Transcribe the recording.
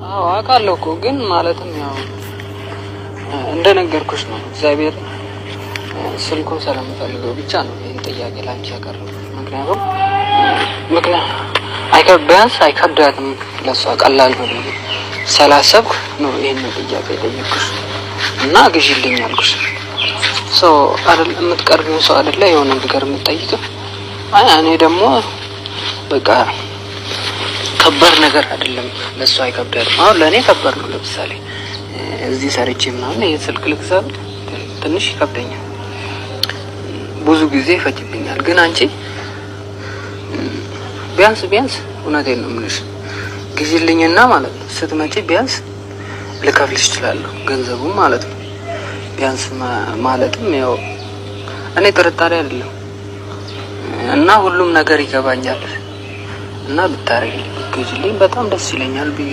አዎ አውቃለሁ እኮ ግን ማለትም ያው እንደነገርኩሽ ነው። እግዚአብሔር ስልኩን ስለምፈልገው ብቻ ነው ይሄን ጥያቄ ላንቺ ያቀረብኩት። ምክንያቱም ቢያንስ አይከብዳትም ለሷ ቀላል ነው ስላሰብኩ ነው ይሄን ጥያቄ የጠየቅኩሽ እና ግዢልኝ አልኩሽ። አይደል የምትቀርቢው ሰው አይደለ የሆነ ነገር የምትጠይቀው። እኔ ደግሞ በቃ ከባድ ነገር አይደለም ለሷ አይከብዳትም። አሁን ለኔ ከባድ ነው። ለምሳሌ እዚህ ሰርቼ ምናምን የስልክ ልግዛት ትንሽ ይከብደኛል፣ ብዙ ጊዜ ይፈጅብኛል። ግን አንቺ ቢያንስ እውነቴን ነው የምልሽ ግዢልኝና ማለት ነው ስትመጪ ቢያንስ ልከፍልሽ እችላለሁ ገንዘቡን ማለት ነው። ቢያንስ ማለትም ያው እኔ ጥርጣሬ አይደለም እና ሁሉም ነገር ይገባኛል እና ብታረጊ ግዢልኝ በጣም ደስ ይለኛል ብዬ